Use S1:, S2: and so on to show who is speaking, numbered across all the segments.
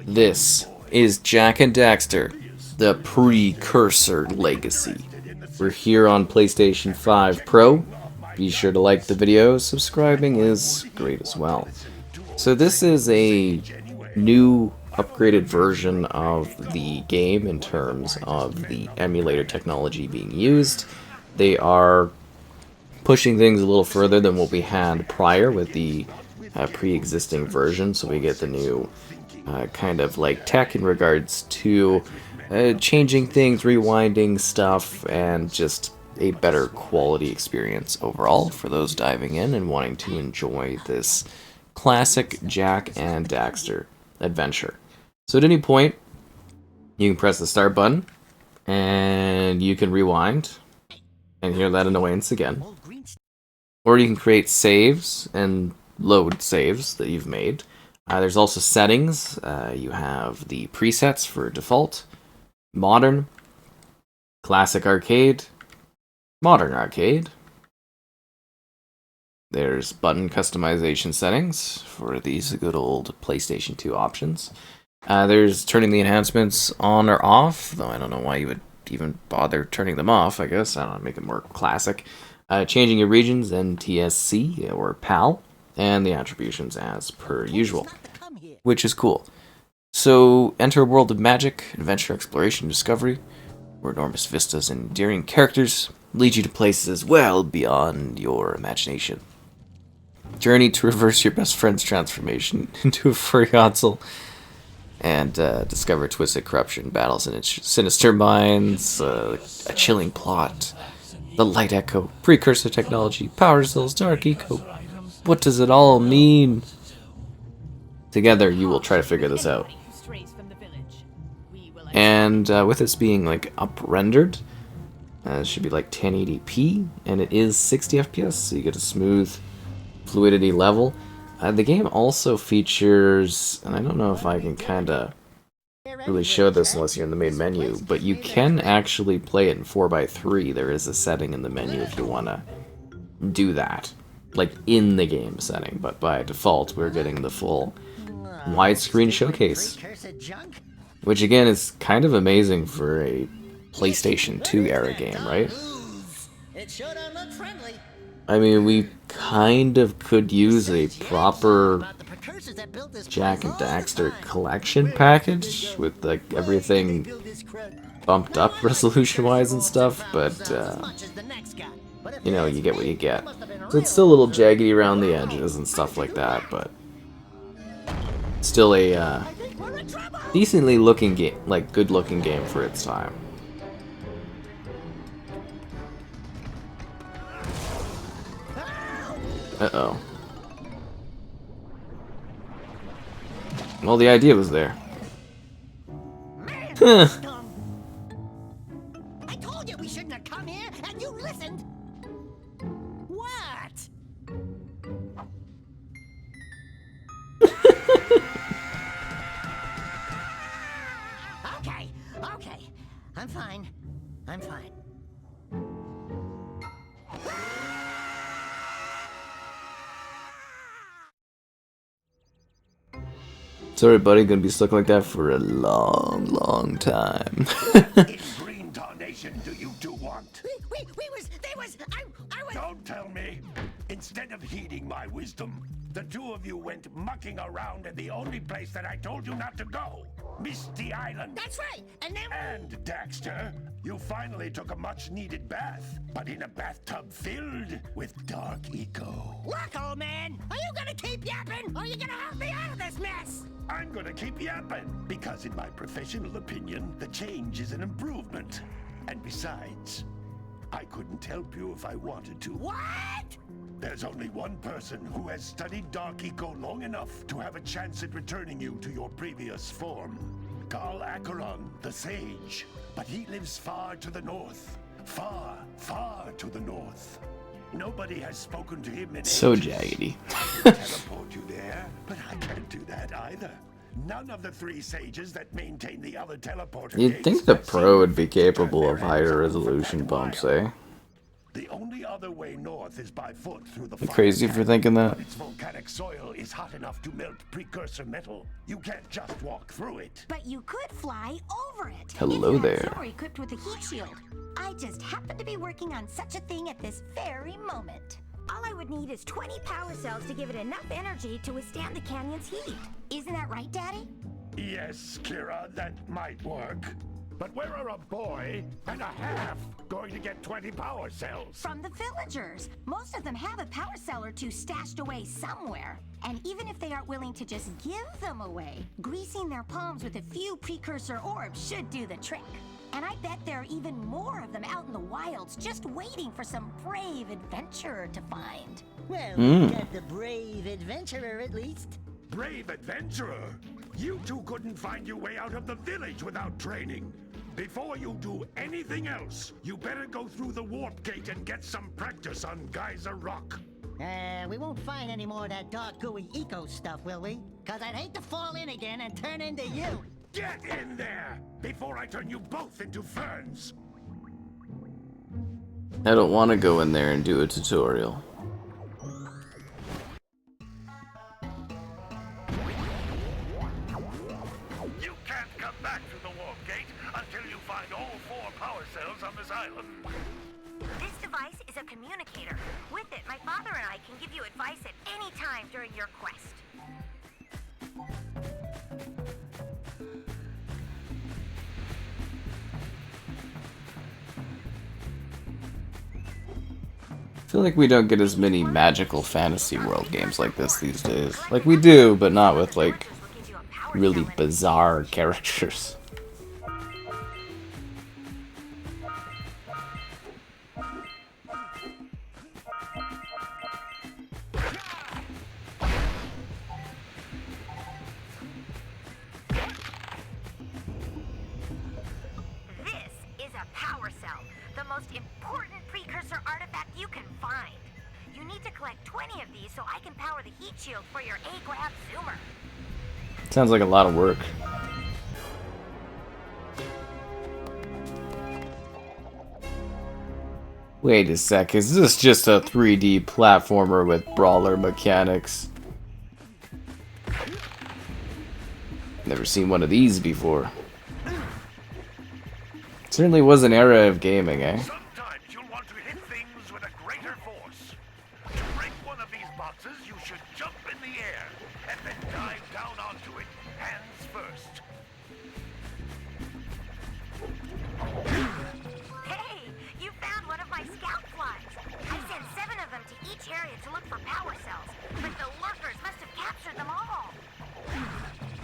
S1: This is Jak Daxter, the Precursor Legacy. We're here on PlayStation 5 Pro. Be sure to like the video, subscribing is great as well. So this is a new upgraded version of the game in terms of the emulator technology being used. They are pushing things a little further than what we had prior with the pre-existing version, so we get the new kind of like tech in regards to changing things, rewinding stuff, and just a better quality experience overall for those diving in and wanting to enjoy this classic Jak and Daxter adventure. So at any point, you can press the start button, and you can rewind and hear that annoyance again. Or you can create saves and load saves that you've made. There's also settings. You have the presets for default, modern, classic arcade, modern arcade. There's button customization settings for these good old PlayStation 2 options. There's turning the enhancements on or off, though I don't know why you would even bother turning them off, I guess. I don't know, make it more classic. Changing your regions, NTSC or PAL, and the attributions as per usual, which is cool. So, enter a world of magic, adventure, exploration, discovery, where enormous vistas and endearing characters lead you to places well beyond your imagination. Journey to reverse your best friend's transformation into a furry Ottsel, and discover twisted corruption, battles in sinister minds, a chilling plot, the light echo, precursor technology, power cells, dark eco. What does it all mean? Together, you will try to figure this out. And with this being like up-rendered, it should be like 1080p, and it is 60 FPS, so you get a smooth fluidity level. The game also features, and I don't know if I can kind of really show this unless you're in the main menu, but you can actually play it in 4:3. There is a setting in the menu if you want to do that, like in the game setting, but by default we're getting the full widescreen showcase, which again is kind of amazing for a PlayStation 2 era game, right? I mean, we kind of could use a proper Jak and Daxter collection package with like everything bumped up resolution-wise and stuff, but you know, you get what you get. So it's still a little jaggedy around the edges and stuff like that, but still a decently looking game, like good-looking game for its time. Uh-oh. Well, the idea was there.
S2: I told you we shouldn't have come here, and you listened. What? Okay. I'm fine.
S1: Sorry, buddy, gonna be stuck like that for a long time.
S3: In green tarnation do you two want?
S2: I was...
S3: Don't tell me! Instead of heeding my wisdom, the two of you went mucking around in the only place that I told you not to go. Misty Island.
S2: That's right, and then...
S3: And, Daxter, you finally took a much-needed bath, but in a bathtub filled with dark eco.
S2: Look, old man, are you gonna keep yapping, or are you gonna help me out of this mess?
S3: I'm gonna keep yapping, because in my professional opinion, the change is an improvement. And besides, I couldn't help you if I wanted to.
S2: What?
S3: There's only one person who has studied Dark Eco long enough to have a chance at returning you to your previous form. Carl Acheron, the Sage. But he lives far to the north. Far, far to the north. Nobody has spoken to him in
S1: So
S3: ages.
S1: jaggedy.
S3: I can teleport you there, but I can't do that either. None of the three sages that maintain the other teleporter
S1: You'd
S3: gates
S1: think the
S3: have
S1: Pro
S3: seen
S1: would be
S3: fit to turn
S1: capable
S3: their
S1: of
S3: heads
S1: higher
S3: off for
S1: resolution
S3: quite a
S1: bumps,
S3: while.
S1: eh?
S3: The only other way north is by foot through the
S1: You crazy for thinking that?
S3: But its volcanic soil is hot enough to melt precursor metal. You can't just walk through it.
S2: But you could fly over it.
S1: Hello
S2: if you had
S1: there.
S2: Zimmer equipped with a heat shield. I just happen to be working on such a thing at this very moment. All I would need is 20 power cells to give it enough energy to withstand the canyon's heat. Isn't that right, Daddy?
S3: Yes, Kira, that might work. But where are a boy and a half going to get 20 power cells?
S2: From the villagers. Most of them have a power cell or two stashed away somewhere. And even if they aren't willing to just give them away, greasing their palms with a few precursor orbs should do the trick. And I bet there are even more of them out in the wilds just waiting for some brave adventurer to find.
S4: Well, we got the brave adventurer at least.
S3: Brave adventurer? You two couldn't find your way out of the village without training. Before you do anything else, you better go through the warp gate and get some practice on Geyser Rock.
S4: We won't find any more of that dark gooey eco stuff, will we? Cause I'd hate to fall in again and turn into you.
S3: Get in there before I turn you both into ferns.
S1: I don't want to go in there and do a tutorial.
S3: You can't come back to the warp gate until you find all 4 power cells on this island.
S2: This device is a communicator. With it, my father and I can give you advice at any time during your quest.
S1: I feel like we don't get as many magical fantasy world games like this these days. Like we do, but not with like really bizarre characters.
S2: This is a power cell, the most important precursor artifact you can find. You need to collect 20 of these so I can power the heat shield for your A-Grab zoomer.
S1: Sounds like a lot of work. Wait a sec, is this just a 3D platformer with brawler mechanics? Never seen one of these before. Certainly was an era of gaming, eh?
S3: Sometimes you'll want to hit things with a greater force. To break one of these boxes, you should jump in the air and then dive down onto it, hands first.
S2: Hey, you found one of my scout flies. I sent 7 of them to each area to look for power cells, but the lurkers must have captured them all.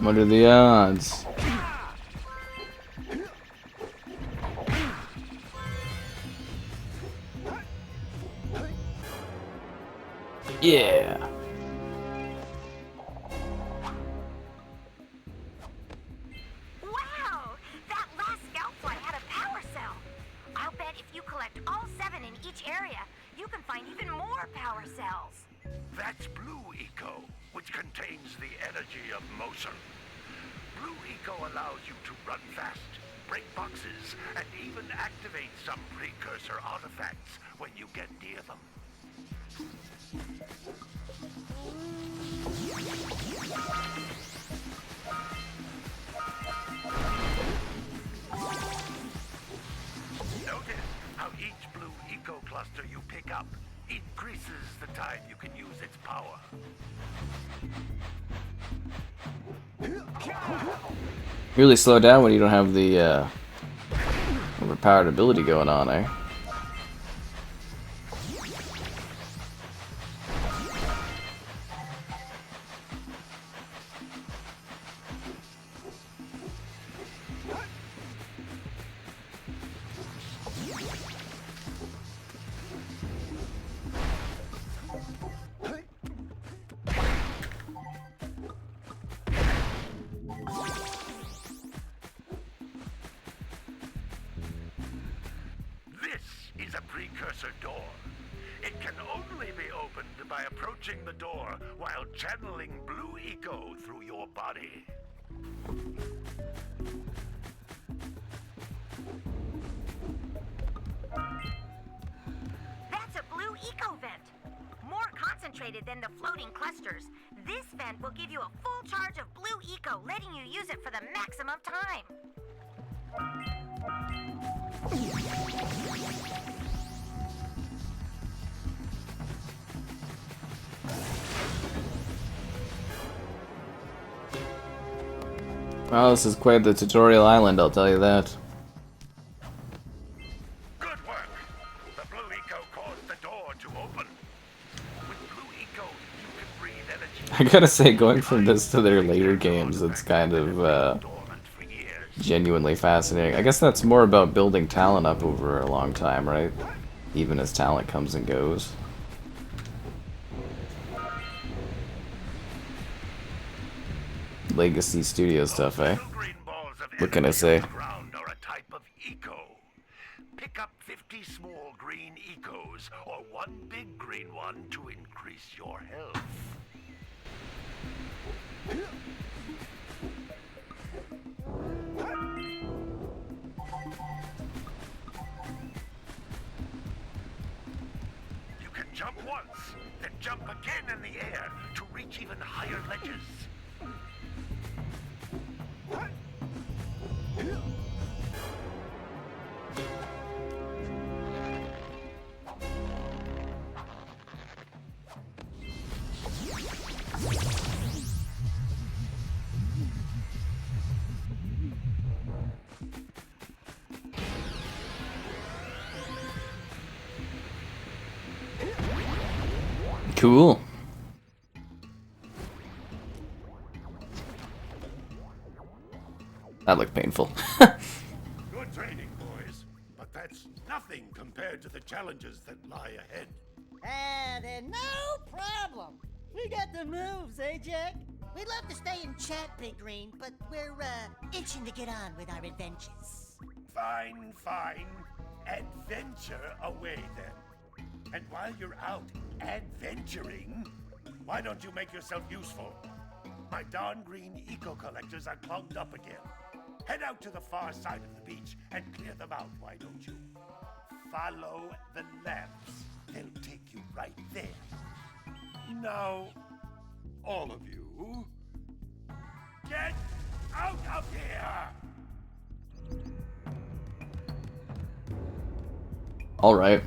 S1: What are the odds? Yeah.
S2: Wow! That last scout fly had a power cell. I'll bet if you collect all 7 in each area, you can find even more power cells.
S3: That's Blue Eco, which contains the energy of motion. Blue Eco allows you to run fast, break boxes, and even activate some precursor artifacts when you get near them. Notice how each Blue Eco cluster you pick up increases the time you can use its power.
S1: Really slow down when you don't have the overpowered ability going on, eh?
S3: This is a precursor door. It can only be opened by approaching the door while channeling Blue Eco through your body.
S2: eco vent. More concentrated than the floating clusters, this vent will give you a full charge of blue eco, letting you use it for the maximum time.
S1: Well, this is quite the tutorial island, I'll tell you that.
S3: Good work. The blue eco caused the door to open. With blue eco, you can breathe energy.
S1: I gotta say, going from this to their later games, it's kind of
S3: Dormant for years.
S1: genuinely fascinating. I guess that's more about building talent up over a long time, right? Even as talent comes and goes. Legacy studio stuff, eh?
S3: Little green balls of
S1: What can I
S3: energy
S1: say?
S3: on the ground are a type of eco. Pick up 50 small green ecos or one big green one to increase your health. You can jump once, then jump again in the air to reach even higher ledges.
S1: Cool. That looked painful.
S3: Good training, boys, but that's nothing compared to the challenges that lie ahead.
S4: Then no problem. We got the moves, eh, Jak? We'd love to stay and chat, Big Green, but we're, itching to get on with our adventures.
S3: Fine, fine. Adventure away then. And while you're out adventuring, why don't you make yourself useful? My darn green eco collectors are clogged up again. Head out to the far side of the beach and clear them out, why don't you? Follow the lamps. They'll take you right there. Now, all of you, get out of here!
S1: All right.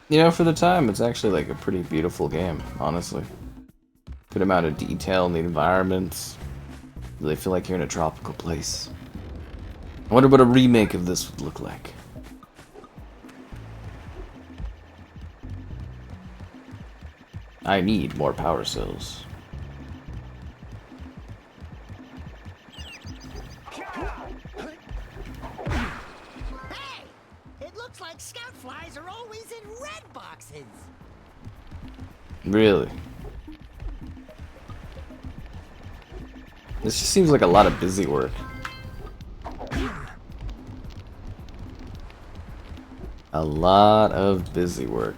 S1: You know, for the time, it's actually like a pretty beautiful game, honestly. Good amount of detail in the environments. Really feel like you're in a tropical place. I wonder what a remake of this would look like. I need more power cells.
S4: Hey! It looks like scout flies are always in red boxes.
S1: Really? This just seems like a lot of busy work. A lot of busy work.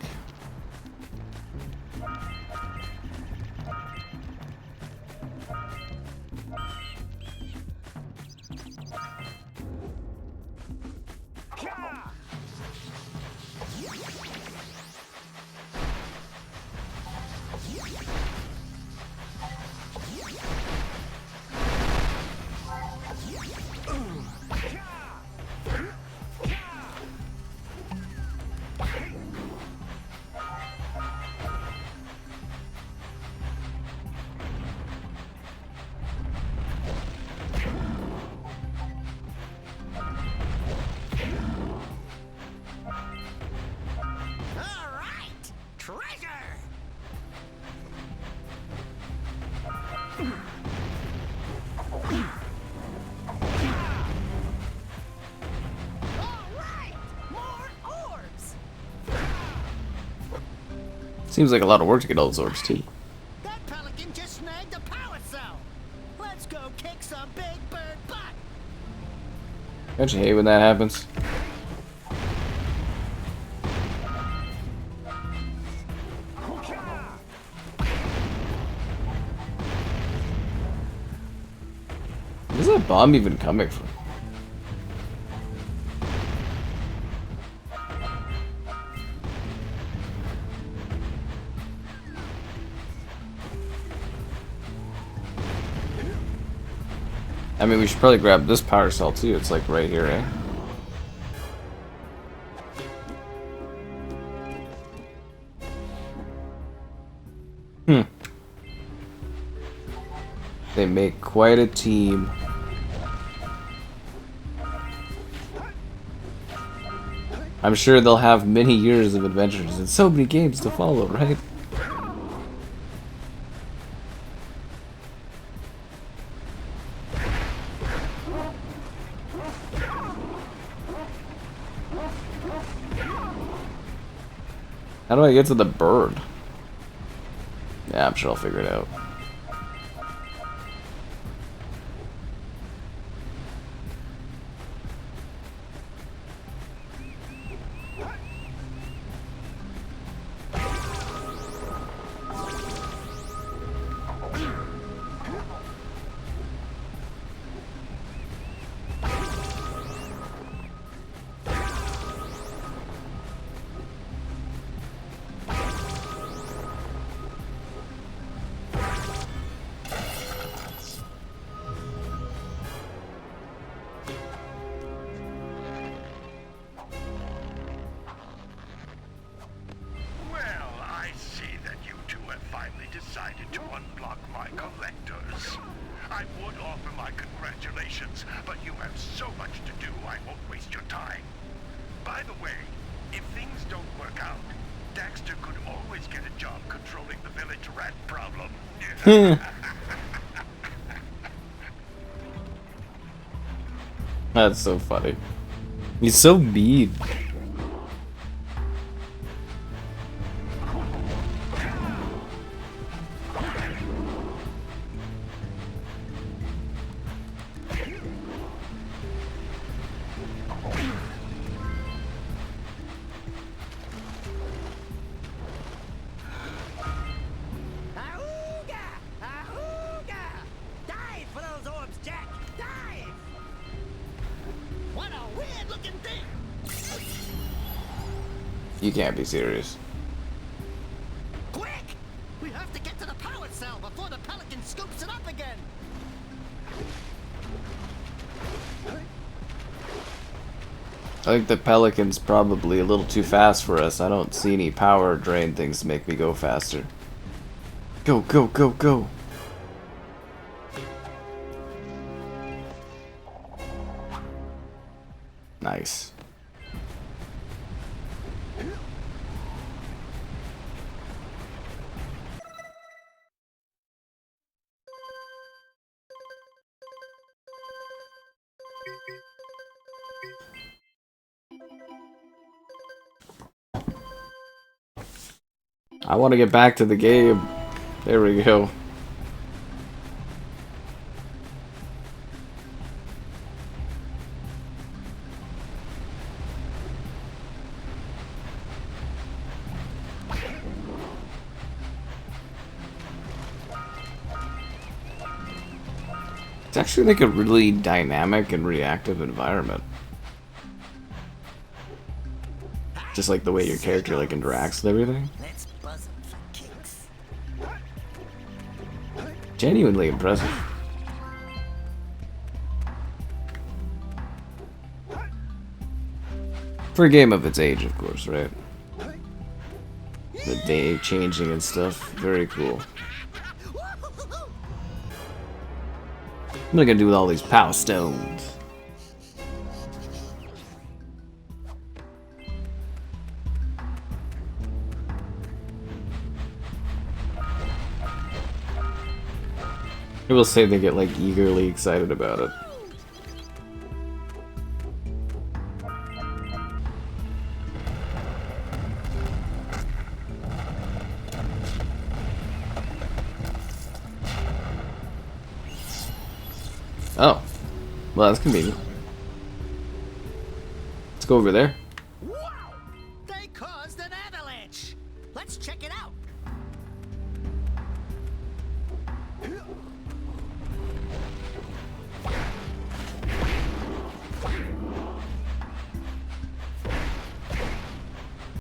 S4: All right! Treasure! All right! More orbs!
S1: Seems like a lot of work to get all those orbs too.
S4: That pelican just snagged a power cell. Let's go kick some big bird butt.
S1: Don't you hate when that happens? Where's that bomb even coming from? I mean, we should probably grab this power cell too. It's like right here, eh? They make quite a team. I'm sure they'll have many years of adventures and so many games to follow, right? How do I get to the bird? Yeah, I'm sure I'll figure it out.
S3: Decided to unblock my collectors. I would offer my congratulations, but you have so much to do, I won't waste your time. By the way, if things don't work out, Daxter could always get a job controlling the village rat problem.
S1: That's so funny. He's so mean. You can't be serious.
S4: Quick! We have to get to the power cell before the pelican scoops it up again.
S1: I think the pelican's probably a little too fast for us. I don't see any power drain things to make me go faster. Go, go, go, go. Nice. I want to get back to the game. There we go. It's actually like a really dynamic and reactive environment. Just like the way your character like interacts with everything.
S4: Let's buzz 'em for kicks.
S1: Genuinely impressive. For a game of its age, of course, right? The day changing and stuff. Very cool. What am I gonna do with all these power stones? I will say they get like eagerly excited about it. Oh, well, that's convenient. Let's go over there.
S4: Wow! They caused an avalanche! Let's check it out!